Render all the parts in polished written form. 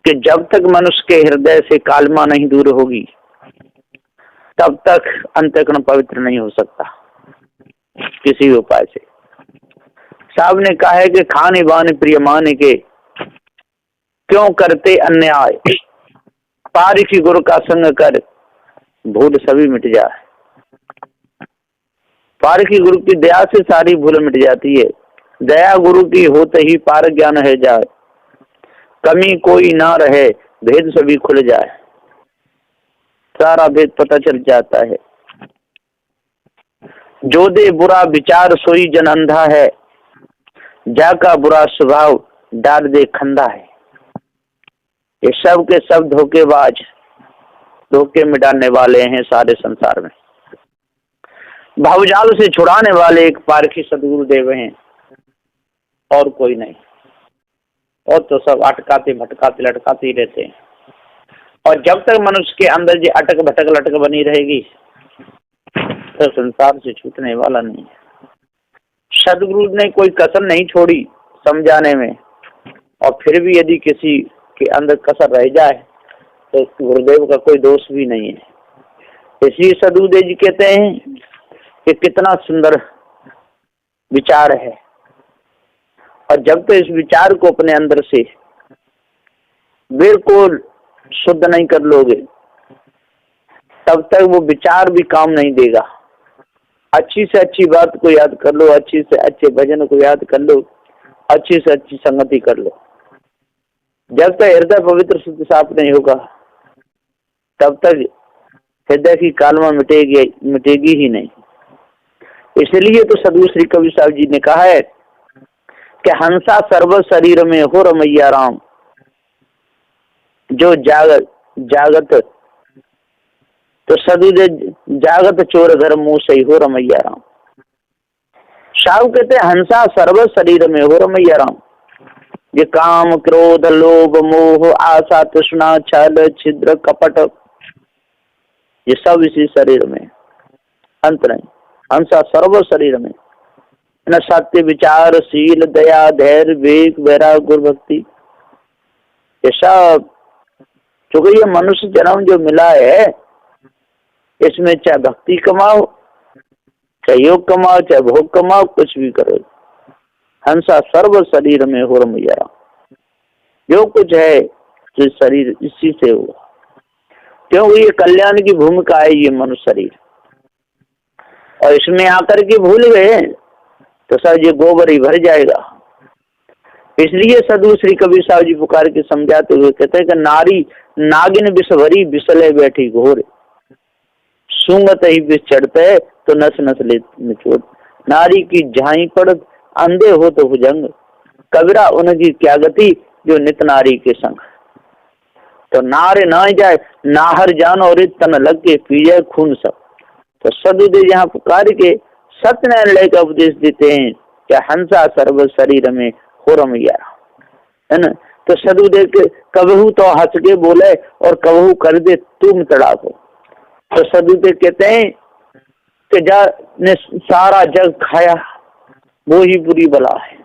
कि जब तक मनुष्य के हृदय से कालमा नहीं दूर होगी तब तक अंतःकरण पवित्र नहीं हो सकता किसी भी उपाय से। साहब ने कहा है कि खाने बाने प्रिय माने के क्यों करते अन्याय, पारिखी गुरु का संग कर भूल सभी मिट जाए। पारिखी गुरु की दया से सारी भूल मिट जाती है। दया गुरु की होते ही पार ज्ञान है जाए, कमी कोई ना रहे भेद सभी खुल जाए। सारा भेद पता चल जाता है। जो दे बुरा विचार सोई जन अंधा है, जाका बुरा स्वभाव डाल दे खंदा है। ये सब के सब धोखेबाज, धोखे मिटाने वाले हैं सारे संसार में। भावजाल से छुड़ाने वाले एक पारखी सदगुरु देव हैं और कोई नहीं। और तो सब अटकाते भटकाते लटकाते ही रहते हैं। और जब तक मनुष्य के अंदर ये अटक भटक लटक बनी रहेगी तो संसार से छूटने वाला नहीं है। सदगुरु ने कोई कसर नहीं छोड़ी समझाने में, और फिर भी यदि किसी के अंदर कसर रह जाए तो गुरुदेव का कोई दोष भी नहीं है। इसलिए सदगुरुदेव जी कहते हैं कि कितना सुंदर विचार है, और जब तक इस विचार को अपने अंदर से बिल्कुल शुद्ध नहीं कर लोगे तब तक वो विचार भी काम नहीं देगा। अच्छी से अच्छी बात को याद कर लो, अच्छी से अच्छे भजन को याद कर लो, अच्छी से अच्छी संगति कर लो। जब तक हृदय पवित्र शुद्ध साफ नहीं होगा तब तक हृदय की कालमा मिटेगी ही नहीं। इसलिए तो सदगुरु श्री कबीर साहब जी ने कहा है कि हंसा सर्व शरीर में हो रमैया राम, जो जागत तो सदगुरु जागत चोर घर मुंह सही हो रमैया राम। साहब कहते हैं हंसा सर्व शरीर में हो रमैया राम। ये काम क्रोध लोभ मोह आशा तृष्णा छल छिद्र कपट ये सब इसी शरीर में, अंत नहीं। हंसा सर्व शरीर में न सत्य विचार शील दया धैर्य विवेक वैराग गुरु भक्ति ये सब। क्योंकि ये मनुष्य जन्म जो मिला है इसमें चाहे भक्ति कमाओ, चाहे योग कमाओ, चाहे भोग कमाओ, कुछ भी करो, हंसा सर्व शरीर में हो रमैया। जो कुछ है जो शरीर इसी से हुआ, क्योंकि ये कल्याण की भूमिका है ये मनुष्य शरीर। और इसमें आकर के भूल गए तो सर ये गोबर ही भर जाएगा। इसलिए सदगुरु श्री कबीर साहब जी पुकार के समझाते हुए कहते हैं कि नारी नागिन विष भरी बिसले बैठी घोर, सूंघत ही विष चढ़ते तो नस नस ले निचोड़। नारी की झाई पड़ अंधे हो तो भुजंग, कबीरा उनकी क्या गति जो नित नारी के संग। तो नारे ना जाए नाहर जान और तन लग के पी जाए खून सब। तो सदगुरुदेव यहाँ पुकार के सत्यनारायण लय का उपदेश देते हैं कि हंसा सर्व शरीर में हो रमैया, है ना। तो सदगुरुदेव के कबहू तो हंस के बोले और कबहू कर दे तुम तड़ाको। तो सदगुरुदेव कहते हैं कि जा ने सारा जग खाया वो ही बुरी बला है,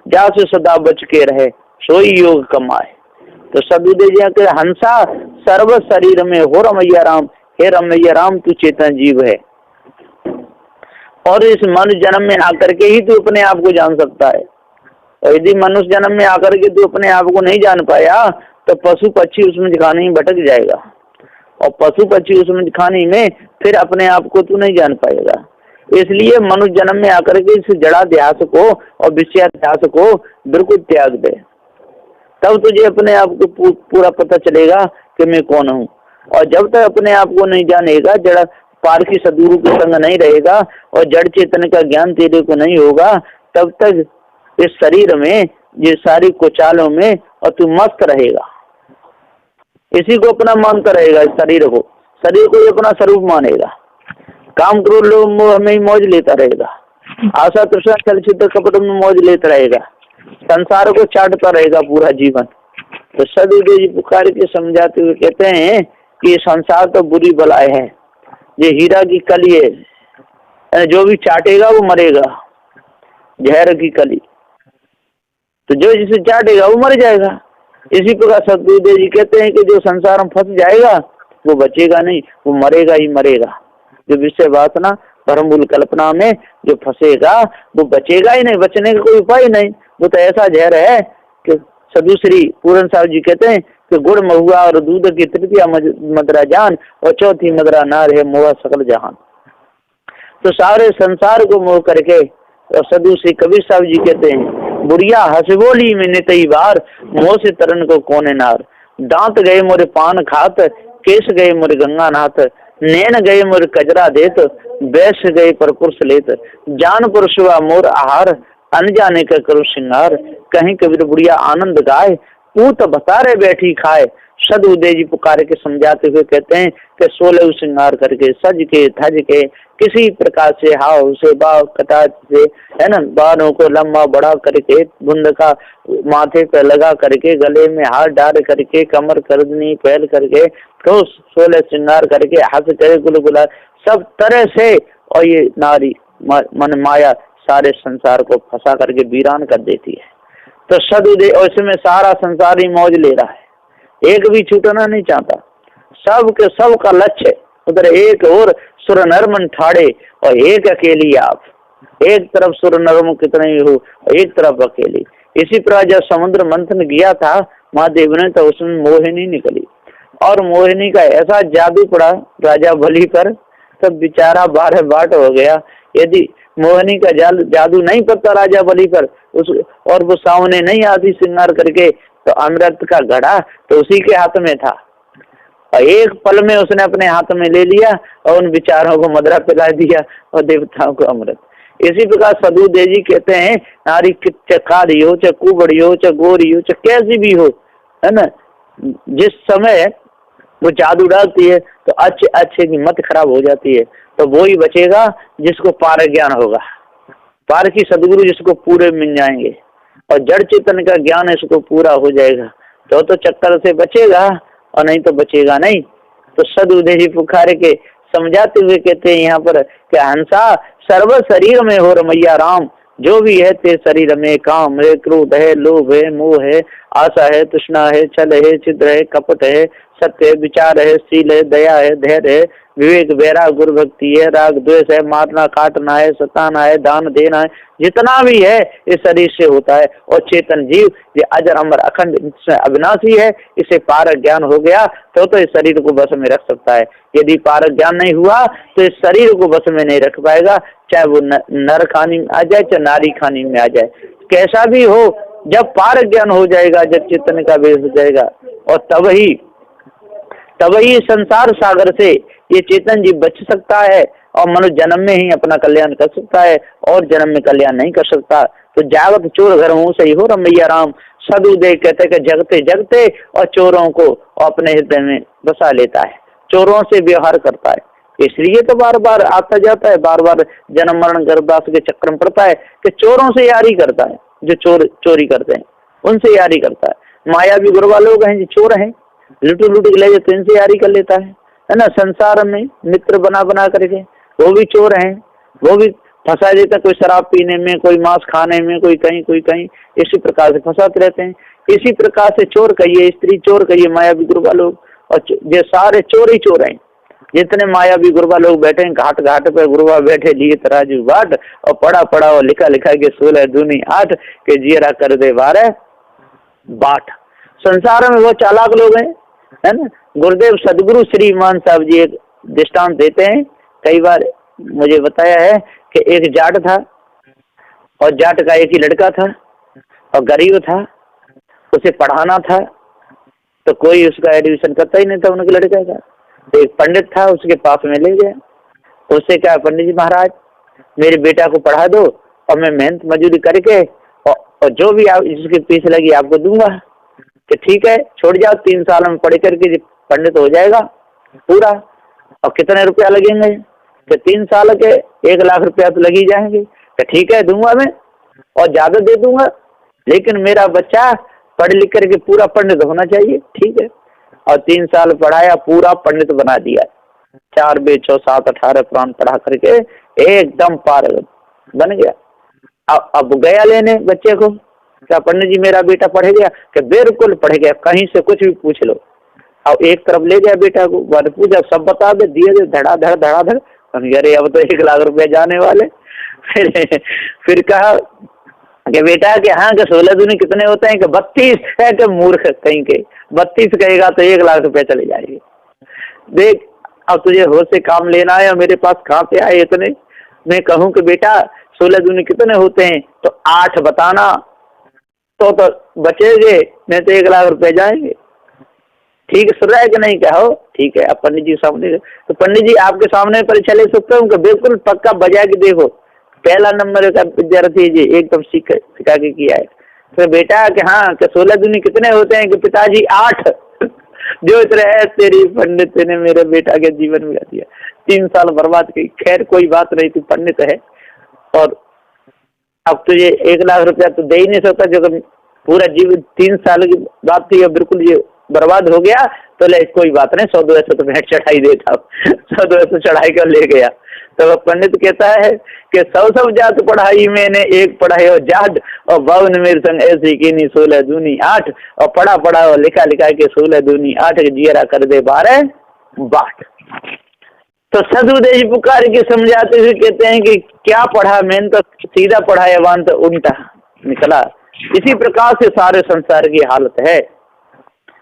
जा से सदा बच के रहे सोई योग कमाए। तो सदगुरुदेव जी के हंसा सर्व शरीर में हो रमैया राम, हे रमैया राम तू चेतन जीव है। और इस मनुष्य जन्म में आकर के ही तू अपने आप को जान सकता है। और यदि मनुष्य जन्म में आकर के तू अपने आप को नहीं जान पाया तो पशु पक्षी उसमें दिखाने में भटक जाएगा, और पशु पक्षी उसमें दिखाने में फिर अपने आप को तू नहीं जान पाएगा। इसलिए मनुष्य जन्म में आकर के इस जड़ाध्यास को और विषयाध्यास को बिल्कुल त्याग दे, तब तुझे अपने आप को पूरा पता चलेगा कि मैं कौन हूँ। और जब तक अपने आप को नहीं जानेगा, जड़ पारखी सदगुरु के संग नहीं रहेगा और जड़ चेतन का ज्ञान तेरे को नहीं होगा, तब तक इस शरीर में ये सारी कुचालों में और तू मस्त रहेगा, इसी को अपना मानता रहेगा। इस शरीर को ही अपना स्वरूप मानेगा, काम क्रोध लोभ मोह में मौज लेता रहेगा, आशा तृष्णा छल छिद्र कपट में मौज लेता रहेगा, संसार को चाटता रहेगा पूरा जीवन। तो सदगुरुदेव जी पुकार के समझाते हुए कहते हैं कि संसार तो बुरी बलाए है, ये हीरा की कली है, जो भी चाटेगा वो मरेगा, जहर की कली। तो जो जिसे चाटेगा वो मर जाएगा। इसी प्रकार सदगुरुदेव जी कहते हैं कि जो संसार में फंस जाएगा वो बचेगा नहीं, वो मरेगा ही मरेगा। जो विषय वासना भ्रमभूल कल्पना में जो फंसेगा वो बचेगा ही नहीं, बचने का कोई उपाय नहीं। वो तो ऐसा जहर है कि साधु श्री पूरन साहब जी कहते हैं कि गुड़ महुआ और दूध की तृतीया मदरा जान और चौथी मदरा नार है मोह सकल जहान। तो सारे संसार को मोह करके, और साधु श्री कबीर साहब जी कहते हैं बुढ़िया हंस बोली में नितई बार मोह से तरन को कोने नार। दांत गए मोरे पान खात केश गए मोरे गंगा नाथ, नैन गए मोरे कजरा देत बैस गए पर पुरुष लेत, जान पुरुष व मोर आहार अनजाने का करो श्रृंगार। कहीं कबीर बुढ़िया आनंद गाय पूत बतारे बैठी खाए। सदगुरुदेव जी पुकार के समझाते हुए कहते हैं कि 16 श्रृंगार करके सज के थज के किसी प्रकार से हाव से बाव कटा से, है ना, बालों को लंबा बड़ा करके बुंद का माथे पे लगा करके गले में हाथ डाल करके कमर करदनी पहल करके तो 16 श्रृंगार करके हंस करे गुलगुला सब तरह से, और ये नारी मन माया सारे संसार को फंसा करके वीरान कर देती है। तो सदगुरुदेव इसमें सारा संसार ही मौज ले रहा है, एक भी छूटना नहीं चाहता, सबका लक्ष्य उधर एक और सुर नरमन ठाड़े और एक अकेली आप। एक तरफ सुर नरम कितने ही हो और एक तरफ अकेली। इसी प्रकार जब समुद्र मंथन किया था महादेव ने तो उसमें मोहिनी निकली, और मोहिनी का ऐसा जादू पड़ा राजा बलि पर, तब बेचारा 12 बाट हो गया। यदि मोहिनी का जादू नहीं पड़ता राजा बलि पर उस, और वो सामने नहीं आती श्रृंगार करके, तो अमृत का घड़ा तो उसी के हाथ में था, और एक पल में उसने अपने हाथ में ले लिया और उन विचारों को मदरा पिला दिया और देवताओं को अमृत। इसी प्रकार सदगुरुदेव जी कहते हैं नारी काली हो चाहे कुबड़ी हो चाहे गोरी हो चाहे कैसी भी हो, है ना, जिस समय वो जादू डालती है तो अच्छे की मत खराब हो जाती है। तो वो ही बचेगा जिसको पार ज्ञान होगा, पार की सदगुरु जिसको पूरे मिल जाएंगे और जड़ चेतन का ज्ञान इसको पूरा हो जाएगा तो चक्कर से बचेगा, और नहीं तो बचेगा नहीं। तो सदगुरुदेव जी पुकारे के समझाते हुए कहते हैं यहाँ पर कि हंसा सर्व शरीर में हो रमैया राम, जो भी है ते शरीर में काम है, क्रोध है, लोभ है, मोह है, आशा है, तृष्णा है, छल है, छिद्र है, कपट है, सत्य है, विचार है, शील है, दया है, धैर्य है, विवेक वैराग गुरु भक्ति है, राग द्वेष है, मारना काटना है, सताना है, दान देना है, जितना भी है इस शरीर से होता है। और चेतन जीव ये अजर अमर अखंड अविनाशी है, इसे पारक ज्ञान हो गया तो इस शरीर को बस में रख सकता है। यदि पारक ज्ञान नहीं हुआ तो इस शरीर को बस में नहीं रख पाएगा, चाहे वो नर खानी में आ जाए चाहे नारी खानी में आ जाए, कैसा भी हो। जब पारक ज्ञान हो जाएगा, जब चेतन का वेश हो जाएगा, और तब ही संसार सागर से ये चेतन जीव बच सकता है और मनुष्य जन्म में ही अपना कल्याण कर सकता है, और जन्म में कल्याण नहीं कर सकता। तो जागत चोर घर मुँह सही हो रमैया राम। सदगुरुदेव कहते कि जगते जगते और चोरों को अपने हृदय में बसा लेता है, चोरों से व्यवहार करता है, इसलिए तो बार बार आता जाता है, बार बार जन्म मरण गर्भवास के चक्र में पड़ता है कि चोरों से यारी करता है। जो चोरी करते हैं उनसे यारी करता है। मायावी गुरबा लोग हैं जो चोर हैं, लूट के ले जाते, इनसे यारी कर लेता है ना। संसार में मित्र बना करके वो भी चोर हैं, वो भी फंसा देता है, कोई शराब पीने में, कोई मांस खाने में, कोई कहीं, इसी प्रकार से फंसाते रहते हैं। इसी प्रकार से चोर कहिए, स्त्री चोर कहिए, मायावी गुरबा लोग, और ये सारे चोर ही चोर हैं। जितने मायावी गुरबा लोग बैठे हैं, घाट पे गुरबा बैठे लिए तराजू बाट, और पड़ा और लिखा के 16 दूनी 8 के जियरा कर दे 12 बाट। संसार में वो चालाक लोग हैं, है ना। गुरुदेव सदगुरु श्री मान साहब जी एक दृष्टांत देते हैं, कई बार मुझे बताया है कि एक जाट था, और जाट का एक ही लड़का था और गरीब था, उसे पढ़ाना था तो कोई उसका एडमिशन करता ही नहीं था उनके लड़के का। तो एक पंडित था, उसके पास में ले गया, उससे कहा पंडित जी महाराज मेरे बेटा को पढ़ा दो और मैं मेहनत मजदूरी करके और जो भी आप जिसकी फीस लगी आपको दूंगा। तो ठीक है, छोड़ जाओ, 3 साल में पढ़ करके पंडित हो जाएगा पूरा। और कितने रुपया लगेंगे? तो 3 साल के 1 लाख रुपया तो लग ही जाएंगे। तो ठीक है, दूंगा मैं और ज्यादा दे दूंगा, लेकिन मेरा बच्चा पढ़ लिख करके पूरा पंडित होना चाहिए। ठीक है, और 3 साल पढ़ाया, पूरा पंडित बना दिया। 4 वेद 6 7 18 पुराण पढ़ा करके एकदम पार बन गया। अब गया लेने बच्चे को, क्या पंडित जी मेरा बेटा पढ़ गया? कि बिल्कुल पढ़ गया, कहीं से कुछ भी पूछ लो। अब एक तरफ ले गया बेटा को, वर पूछा, सब बता दे, दिए दे, धड़ाधड़ धड़ाधड़। अरे अब तो 1 लाख रुपए जाने वाले। फिर कहा कि बेटा कि हाँ कि 16 दूनी कितने होते हैं? कि 32 है। कि मूर्ख कहीं के, 32 कहेगा तो 1 लाख रुपए चले जाएंगे। देख, अब तुझे होश से काम लेना है और मेरे पास कहाँ पे आए इतने। मैं कहूँ कि बेटा 16 दूनी कितने होते हैं? तो 8 बताना, तो बचेंगे, नहीं तो 1 लाख रुपए जाएंगे। ठीक सुन रहा है कि नहीं? कहो ठीक है। अब पंडित जी सामने, तो पंडित जी आपके सामने परीक्षा ले सकता हूँ? बिल्कुल पक्का, बजा के देखो, पहला नंबर का विद्यार्थी जी एकदम सिखा के किया है। तो बेटा कि हाँ कि 16 दूनी कितने होते हैं? कि पिताजी 8। जो इतने है तेरी पंडित ने मेरे बेटा के जीवन में दिया, 3 साल बर्बाद की। खैर कोई बात नहीं, तू पंडित है और अब तुझे 1 लाख रुपया तो दे ही नहीं सकता, जो पूरा जीवन 3 साल की बात थी और बिल्कुल ये बर्बाद हो गया। तो ले कोई बात नहीं, 100-200 तो भेंट चढ़ाई देता हूँ। 100-200 चढ़ाई कर ले गया। तो पंडित कहता है कि सब जात पढ़ाई मैंने, एक पढ़ाई और जाट, और बावन मेरे संग ऐसी की नहीं, 16 दूनी 8, और पढ़ा और लिखा के 16 दूनी 8 के जियरा कर दे 12 बाट। तो सदुदेव जी पुकार के समझाते हुए कहते हैं कि क्या पढ़ा? मैंने तो सीधा पढ़ा है, वान तो उल्टा निकला। इसी प्रकार से सारे संसार की हालत है।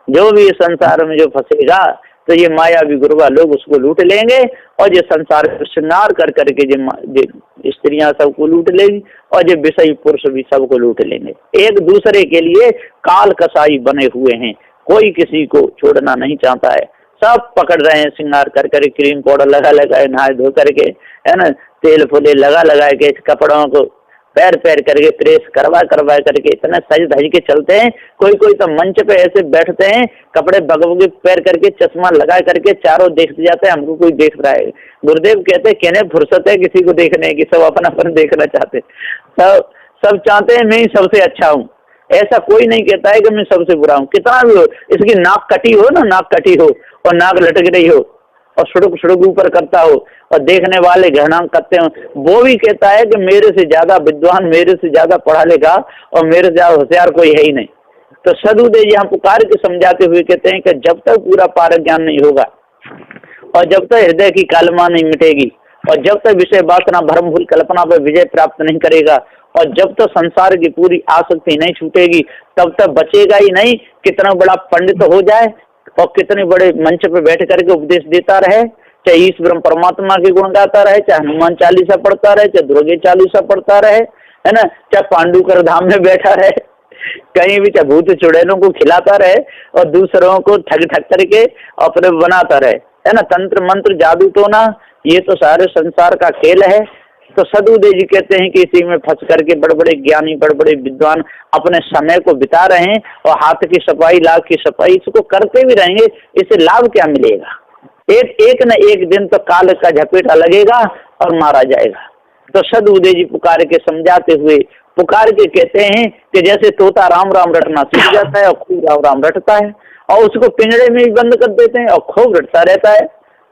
जो भी संसार में जो फंसेगा तो ये मायावी गुरुवा लोग उसको लूट लेंगे, और ये संसार को श्रृंगार कर करके जो स्त्रियां सबको लूट लेंगी, और जो विषयी पुरुष भी सबको लूट लेंगे। एक दूसरे के लिए काल कसाई बने हुए हैं, कोई किसी को छोड़ना नहीं चाहता है। सब पकड़ रहे हैं श्रृंगार कर कर, क्रीम पाउडर लगा नहाए धो करके, है ना, तेल फुले लगा के, कपड़ों को पैर करके प्रेस करवा करके इतना सज धज के चलते हैं। कोई तो मंच पे ऐसे बैठते हैं, कपड़े बगबगे पैर करके, चश्मा लगा करके चारों देखते जाते हैं, हमको कोई देख रहा है। गुरुदेव कहते हैं कहने फुर्सत है किसी को देखने की, सब अपन देखना चाहते, सब चाहते हैं मैं ही सबसे अच्छा हूँ। ऐसा कोई नहीं कहता है कि मैं सबसे बुरा हूँ, कितना भी हो। इसकी नाक कटी हो ना, नाक कटी हो और नाक लटक रही हो और सड़क ऊपर करता हो और देखने वाले घृणा करते हो, वो भी कहता है कि मेरे से ज्यादा विद्वान, मेरे से ज्यादा पढ़ा लिखा और मेरे से ज्यादा होशियार कोई है ही नहीं। तो सदुदेव यहाँ पुकार के समझाते हुए कहते हैं कि जब तक पूरा पारक ज्ञान नहीं होगा, और जब तक हृदय की कालमा नहीं मिटेगी, और जब तक विषय वासना भ्रम भूल कल्पना पर विजय प्राप्त नहीं करेगा, और जब तक संसार की पूरी आसक्ति नहीं छूटेगी, तब तक बचेगा ही नहीं। कितना बड़ा पंडित हो जाए और कितने बड़े मंच पे बैठ करके उपदेश देता रहे, चाहे ईश्वर परमात्मा के गुण गाता रहे, चाहे हनुमान चालीसा पढ़ता रहे, चाहे दुर्गे चालीसा पढ़ता रहे, है ना, चाहे पांडुकर धाम में बैठा रहे, कहीं भी, चाहे भूत चुड़ैलों को खिलाता रहे और दूसरों को ठग करके अपने बनाता रहे, है ना, तंत्र मंत्र जादू टोना, ये तो सारे संसार का खेल है। तो सदुदेव जी कहते हैं कि इसी में फंस करके बड़े बड़े बड़े विद्वान अपने समय को बिता रहे हैं, और हाथ की सफाई, लाख की सफाई इसको करते भी रहेंगे, इससे लाभ क्या मिलेगा? एक न एक दिन तो काल का झपेटा लगेगा और मारा जाएगा। तो सदुदेव जी पुकार के समझाते हुए पुकार के कहते हैं कि जैसे तोता राम राम रटना सीख जाता है और खूब राम राम रटता है, और उसको पिंजरे में भी बंद कर देते हैं और खूब रटता रहता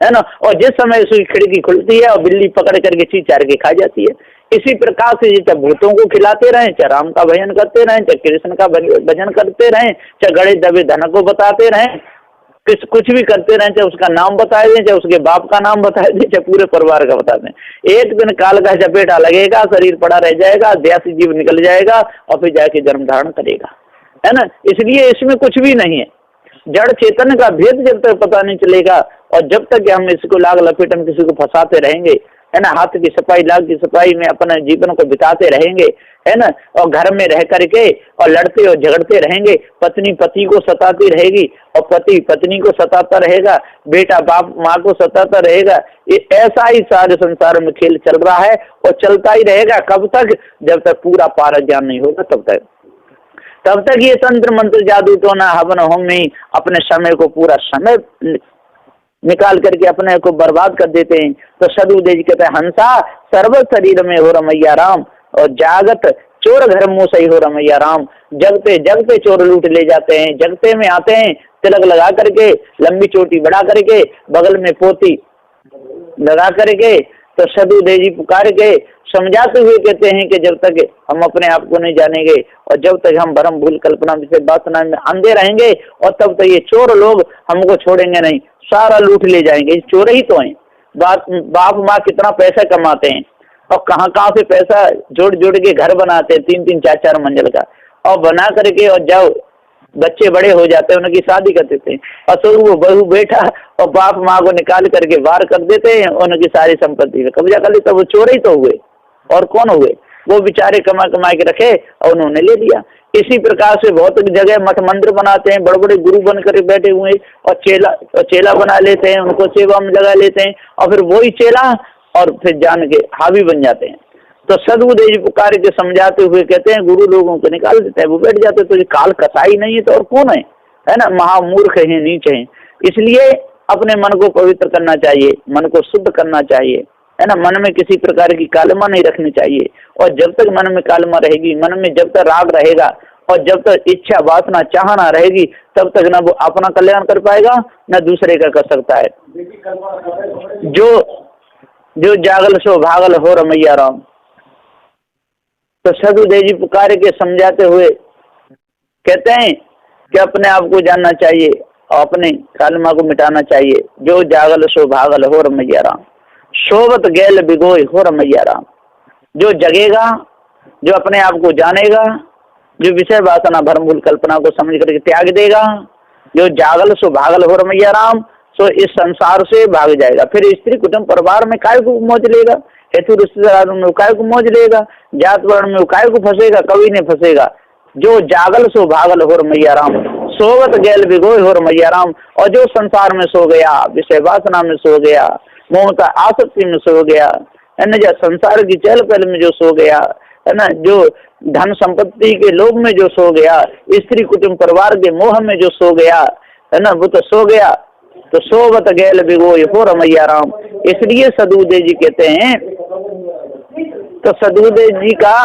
है ना, और जिस समय उसकी खिड़की खुलती है और बिल्ली पकड़ करके चीचार के खा जाती है। इसी प्रकार से चाहे भूतों को खिलाते रहें, चाहे राम का भजन करते रहें, चाहे कृष्ण का भजन करते रहें, चाहे गड़े दबे धन को बताते रहें, कुछ भी करते रहें, चाहे उसका नाम बता दें, चाहे उसके बाप का नाम बता दें, चाहे पूरे परिवार का बता दें, एक दिन काल का चपेटा लगेगा, शरीर पड़ा रह जाएगा, देहाती जीव निकल जाएगा और फिर जाके जन्म धारण करेगा, है ना। इसलिए इसमें कुछ भी नहीं है। जड़ चेतन का भेद जब तक पता नहीं चलेगा, और जब तक हम इसको लाग लपेट में किसी को फंसाते रहेंगे, है ना, हाथ की सफाई लाग की सफाई में अपने जीवन को बिताते रहेंगे, है ना, और घर में रह करके और लड़ते और झगड़ते रहेंगे, पत्नी पति को सताती रहेगी और पति पत्नी को सताता रहेगा, बेटा बाप माँ को सताता रहेगा। ये ऐसा ही सारे संसार में खेल चल रहा है और चलता ही रहेगा। कब तक? जब तक पूरा पारक ज्ञान नहीं होगा, तब तक ये तंत्र मंत्र जादू टोना हवन होम में अपने समय को पूरा समय निकाल करके अपने को बर्बाद कर देते हैं। तो सदुदेव जी कहते हैं हंसा सर्व शरीर में हो रमैया राम, और जागत चोर घर मुँह सही हो रमैया राम। जगते जगते चोर लूट ले जाते हैं, जगते में आते हैं तिलक लगा करके, लंबी चोटी बढ़ा करके, बगल में पोती लगा करके, तो सदुदेव जी पुकार के समझाते हुए कहते हैं कि जब तक हम अपने आप को नहीं जानेंगे और जब तक हम भ्रम भूल कल्पना विषय वासना में अंधे रहेंगे और तब तक ये चोर लोग हमको छोड़ेंगे नहीं, सारा लूट ले जाएंगे। चोर ही तो हैं। बाप माँ कितना पैसा कमाते हैं और कहाँ कहाँ से पैसा जोड़ जोड़ के घर बनाते हैं 3-3 4-4 मंजिल का, और बना करके और जाओ बच्चे बड़े हो जाते हैं उनकी शादी कर देते हैं और तो वो बहू बेटा और बाप माँ को निकाल करके बाहर कर देते हैं, उनकी सारी संपत्ति में कब्जा कर लेते। वो चोर ही तो हुए और कौन हुए? वो बेचारे कमा कमा के रखे और उन्होंने ले लिया। इसी प्रकार से बहुत जगह मठ मंदिर बनाते हैं, बड़े बड़े गुरु बन कर बैठे हुए और चेला बना लेते हैं, उनको सेवा में लगा लेते हैं और फिर वही चेला और फिर जान के हावी बन जाते हैं। तो सदगुरुदेव जी पुकार के समझाते हुए कहते हैं गुरु लोगों को निकाल देते हैं, वो बैठ जाते हैं। तो ये काल कसाई नहीं है तो और कौन है ना? महामूर्ख है, नीच है। इसलिए अपने मन को पवित्र करना चाहिए, मन को शुद्ध करना चाहिए, है ना? मन में किसी प्रकार की कालमा नहीं रखनी चाहिए। और जब तक मन में कालमा रहेगी, मन में जब तक राग रहेगा और जब तक इच्छा वासना चाहना रहेगी, तब तक ना वो अपना कल्याण कर पाएगा ना दूसरे का कर सकता है। जो जागल सो भागल हो रमैया राम। तो सदगुरुदेव जी पुकार के समझाते हुए कहते हैं कि अपने आप को जानना चाहिए और अपने कालमा को मिटाना चाहिए। जो जागल सो भागल हो रमैया राम, सोवत गैल बिगोय हो रमैया राम। जो जगेगा, जो अपने आप को जानेगा, जो विषय वासना भ्रम भूल कल्पना को समझ करके त्याग देगा, जो जागल सो भागल हो रमैया राम, सो इस संसार से भाग जाएगा। फिर स्त्री कुटुंब परिवार में काय को मौज लेगा, हेतु रिश्तेदारों में काय को मौज लेगा, जात वर्ण में काय को फंसेगा, कभी नहीं फंसेगा। जो जागल सो भागल हो रमैया राम, सोवत गैल बिगोय हो रमैया राम। और जो संसार में सो गया, विषय वासना में सो गया, ममता आसक्ति में सो गया, है ना, जो संसार की चहल पहल में जो सो गया, है ना, जो धन संपत्ति के लोभ में जो सो गया, स्त्री कुटुंब परिवार के मोह में जो सो गया, है ना, वो तो सो गया। तो सोवत गैल बिगोय हो रमैया राम। इसलिए सदगुरुदेव जी कहते हैं, तो सदगुरुदेव जी का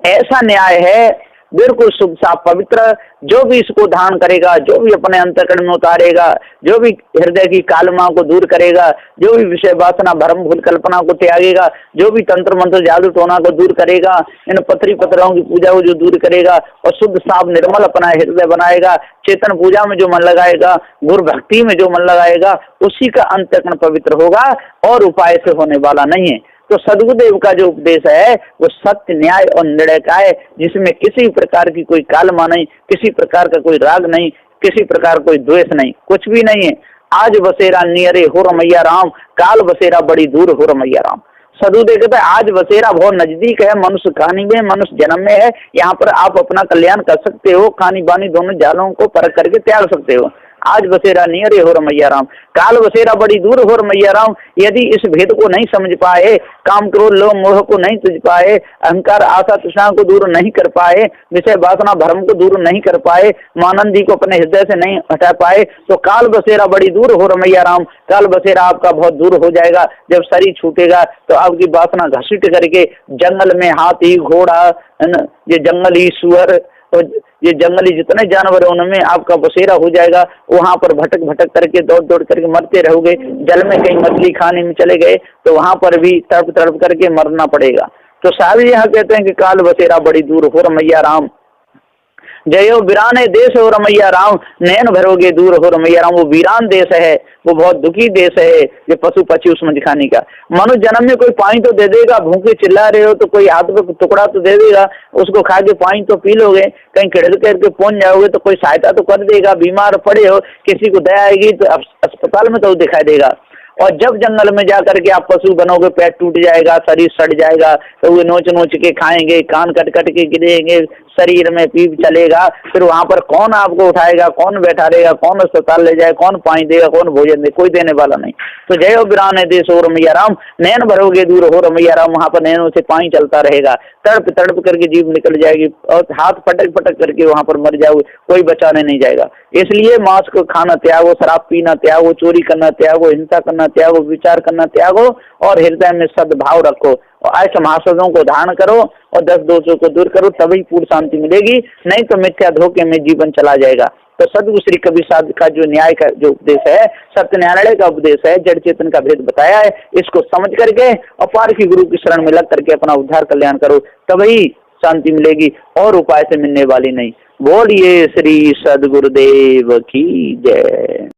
ऐसा न्याय है बिल्कुल शुभ साफ पवित्र। जो भी इसको धारण करेगा, जो भी अपने अंतःकरण में उतारेगा, जो भी हृदय की कालमा को दूर करेगा, जो भी विषय वासना भ्रम भूल कल्पना को त्यागेगा, जो भी तंत्र मंत्र जादू टोना को दूर करेगा, इन पत्री पत्राओं की पूजा को जो दूर करेगा और शुद्ध साफ निर्मल अपना हृदय बनाएगा, चेतन पूजा में जो मन लगाएगा, गुरु भक्ति में जो मन लगाएगा, उसी का अंतःकरण पवित्र होगा और उपाय से होने वाला नहीं है। तो सदगुरुदेव का जो उपदेश है वो सत्य, न्याय और निर्णय का है, जिसमें किसी प्रकार की कोई कालमा नहीं, किसी प्रकार का कोई राग नहीं, किसी प्रकार कोई द्वेष नहीं, कुछ भी नहीं है। आज बसेरा नियरे हो रमैया राम, काल बसेरा बड़ी दूर हो रमैया राम। सदगुरुदेव कहते हैं आज बसेरा बहुत नजदीक है, मनुष्य कहानी में, मनुष्य जन्म में है। यहाँ पर आप अपना कल्याण कर सकते हो, खानी बानी दोनों जालों को परख करके त्याग सकते हो। आज बसेरा नियरे हो रमैया राम, काल बसेरा बड़ी दूर हो रमैया राम। यदि इस भेद को नहीं समझ पाए, काम क्रोध लोभ मोह को नहीं तुझ पाए, अहंकार आशा तृष्णा को दूर नहीं कर पाए, विषय वासना भ्रम को दूर नहीं कर पाए, मानंदी को अपने हृदय से नहीं हटा पाए, तो काल बसेरा बड़ी दूर हो रमैया राम। काल बसेरा आपका बहुत दूर हो जाएगा। जब शरीर छूटेगा तो आपकी वासना घसीट करके जंगल में हाथी घोड़ा, ये जंगली सुअर और ये जंगली जितने जानवर है उनमें आपका बसेरा हो जाएगा। वहां पर भटक भटक करके दौड़ दौड़ करके मरते रहोगे। जल में कहीं मछली खाने में चले गए तो वहां पर भी तड़प तड़प करके मरना पड़ेगा। तो साहब यहाँ कहते हैं कि काल बसेरा बड़ी दूर हो रमैया राम, जयो वीराने देश हो रमैया राम, नैन भरोगे दूर हो रमैया राम। वो वीरान देश है, वो बहुत दुखी देश है, ये पशु पक्षी उसमें दिखाने का। मनुष्य जन्म में कोई पानी तो दे देगा, भूखे चिल्ला रहे हो तो कोई हाथ में टुकड़ा तो दे देगा, उसको खा के पानी तो पी लोगे, कहीं खिड़क करके पहुंच जाओगे तो कोई सहायता तो कर देगा। बीमार पड़े हो, किसी को दया आएगी तो अस्पताल में तो दिखाई देगा। और जब जंगल में जा करके आप पशु बनोगे, पेट टूट जाएगा, शरीर सड़ जाएगा, तो वो नोच नोच के खाएंगे, कान कट कट के गिरेंगे, शरीर में पीप चलेगा। फिर वहां पर कौन आपको उठाएगा, कौन बैठा रहेगा, कौन अस्पताल ले जाए, कौन पानी देगा, कौन भोजन दे, कोई देने वाला नहीं। तो जय वीरान देश हो रमैया राम, नैन भरोगे दूर हो रमैया राम। वहां पर नैनों से पानी चलता रहेगा, तड़प तड़प करके जीव निकल जाएगी और हाथ पटक पटक करके वहां पर मर जाओगे, कोई बचाने नहीं जाएगा। इसलिए मांस को खाना त्यागो, शराब पीना त्यागो, चोरी करना त्यागो, हिंसा करना करना त्यागो, विचार करना त्यागो और हृदय में सद्भाव रखो और ऐसे महासदों को धारण करो और 10 दोषों को दूर करो, तभी पूर्ण शांति मिलेगी। नहीं तो मिथ्या धोखे में जीवन चला जाएगा। तो सदगुरु श्री कबीर साहब का जो न्याय का जो उपदेश है, सत्य न्यायालय का उपदेश है, जड़ चेतन का भेद बताया है, इसको समझ करके अपार की गुरु की शरण में लग करके अपना उद्धार कल्याण करो, तभी शांति मिलेगी और उपाय से मिलने वाली नहीं। बोलिए श्री सदगुरुदेव की जय।